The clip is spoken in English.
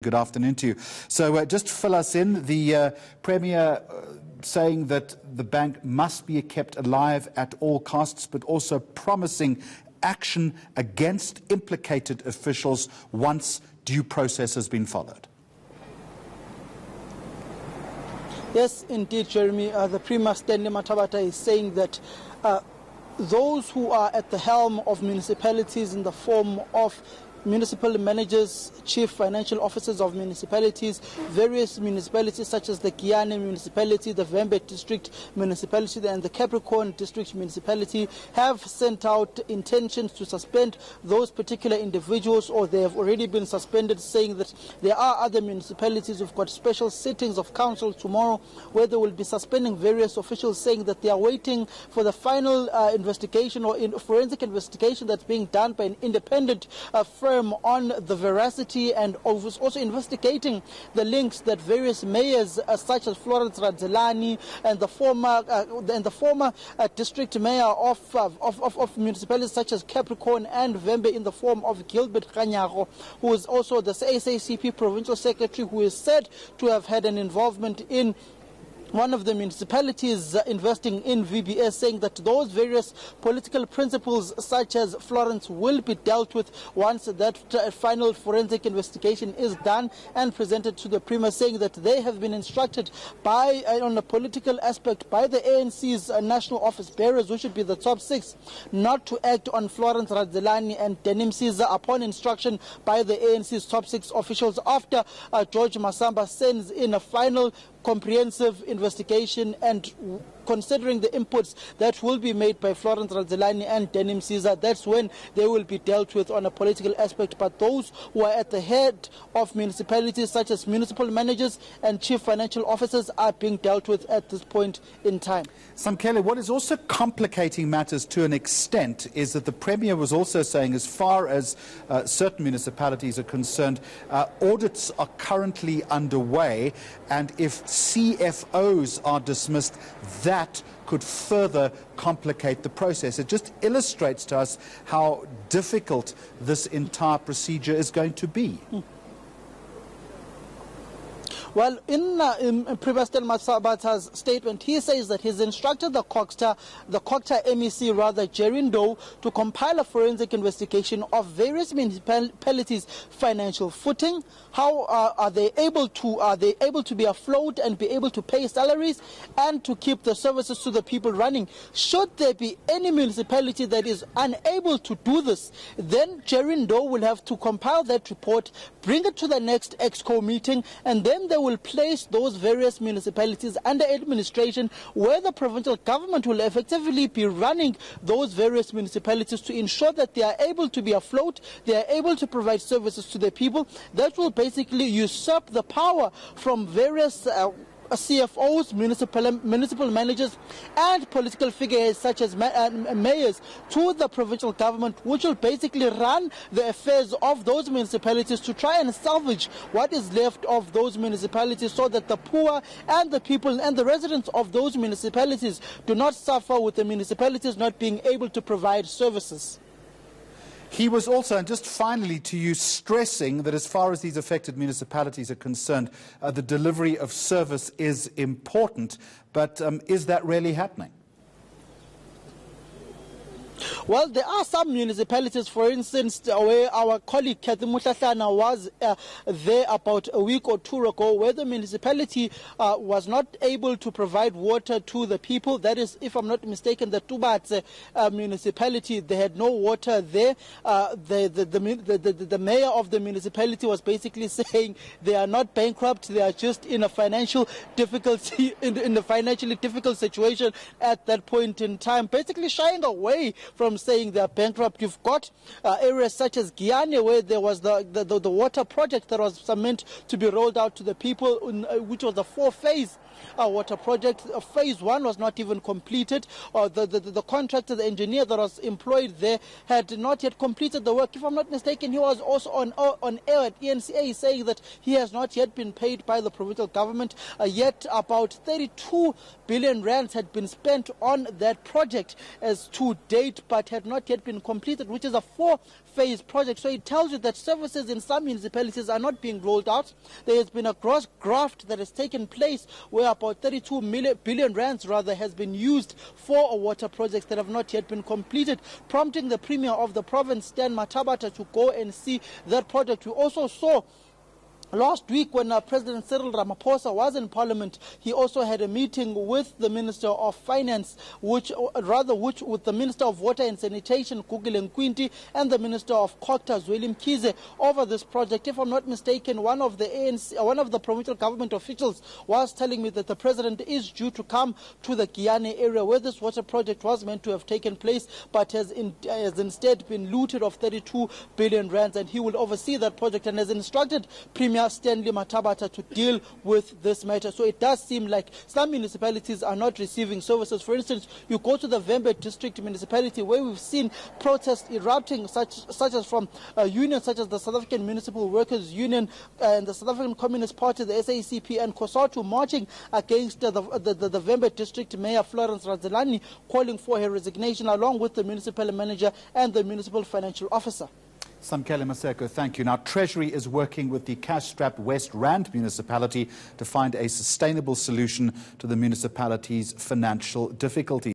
Good afternoon to you. So just fill us in. The Premier saying that the bank must be kept alive at all costs, but also promising action against implicated officials once due process has been followed. Yes, indeed, Jeremy. The Premier Stanley Mathabata is saying that those who are at the helm of municipalities in the form of municipal managers, chief financial officers of municipalities, various municipalities such as the Giyane municipality, the Vembe district municipality and the Capricorn district municipality have sent out intentions to suspend those particular individuals, or they have already been suspended, saying that there are other municipalities who've got special sittings of council tomorrow where they will be suspending various officials, saying that they are waiting for the final investigation or forensic investigation that's being done by an independent firm on the veracity, and also investigating the links that various mayors such as Florence Radzelani and the former district mayor of municipalities such as Capricorn and Vembe in the form of Gilbert Kganyago, who is also the SACP provincial secretary, who is said to have had an involvement in one of the municipalities investing in VBS, saying that those various political principles such as Florence will be dealt with once that final forensic investigation is done and presented to the Premier, saying that they have been instructed by, on a political aspect, by the ANC's national office bearers, who should be the top six, not to act on Florence Radzelani and Denim Caesar upon instruction by the ANC's top six officials after George Masamba sends in a final comprehensive investigation and considering the inputs that will be made by Florence Radzelani and Denim Caesar. That's when they will be dealt with on a political aspect. But those who are at the head of municipalities, such as municipal managers and chief financial officers, are being dealt with at this point in time. Samkele, what is also complicating matters to an extent is that the Premier was also saying, as far as certain municipalities are concerned, audits are currently underway, and if CFOs are dismissed, that could further complicate the process. It just illustrates to us how difficult this entire procedure is going to be. Well, in Provincial Mathabata's statement, he says that he's instructed the Kokta MEC, Jerry Doe, to compile a forensic investigation of various municipalities' financial footing. How are they able to be afloat and be able to pay salaries and to keep the services to the people running? Should there be any municipality that is unable to do this, then Jerry Doe will have to compile that report, bring it to the next EXCO meeting, and then they will place those various municipalities under administration, where the provincial government will effectively be running those various municipalities to ensure that they are able to be afloat, they are able to provide services to the people. That will basically usurp the power from various CFOs, municipal managers and political figures such as mayors to the provincial government, which will basically run the affairs of those municipalities to try and salvage what is left of those municipalities, so that the poor and the people and the residents of those municipalities do not suffer with the municipalities not being able to provide services. He was also, and just finally to you, stressing that as far as these affected municipalities are concerned, the delivery of service is important. But is that really happening? Well, there are some municipalities, for instance, where our colleague Kathy Mutlahlana was there about a week or two ago, where the municipality was not able to provide water to the people. That is, if I'm not mistaken, the Tubatse municipality, they had no water there. The mayor of the municipality was basically saying they are not bankrupt, they are just in a financial difficulty, in a financially difficult situation at that point in time, basically shying away from saying they are bankrupt. You've got areas such as Giyane, where there was the water project that was meant to be rolled out to the people, which was a 4-phase water project. Phase 1 was not even completed. The contractor, the engineer that was employed there, had not yet completed the work. If I'm not mistaken, he was also on air at ENCA saying that he has not yet been paid by the provincial government. Yet about 32 billion rands had been spent on that project as to date. project but had not yet been completed, which is a 4-phase project. So it tells you that services in some municipalities are not being rolled out. There has been a gross graft that has taken place where about 32 billion rands has been used for water projects that have not yet been completed, prompting the Premier of the province, Stan Mathabata, to go and see that project. We also saw last week when President Cyril Ramaphosa was in Parliament, he also had a meeting with the Minister of Finance, with the Minister of Water and Sanitation, Gugile Nkwinti, and the Minister of Khokta, Zweli Mkhize, over this project. If I'm not mistaken, one of the provincial government officials was telling me that the President is due to come to the Giyane area where this water project was meant to have taken place, but has instead been looted of 32 billion rands, and he will oversee that project and has instructed Premier Stanley Mathabata to deal with this matter. So it does seem like some municipalities are not receiving services. For instance, you go to the Vembe district municipality where we've seen protests erupting, such as from unions such as the South African Municipal Workers Union and the South African Communist Party, the SACP, and COSATU, marching against the Vembe district mayor Florence Radzelani, calling for her resignation, along with the municipal manager and the municipal financial officer. Samkele Maseko, thank you. Now, Treasury is working with the cash-strapped West Rand municipality to find a sustainable solution to the municipality's financial difficulties.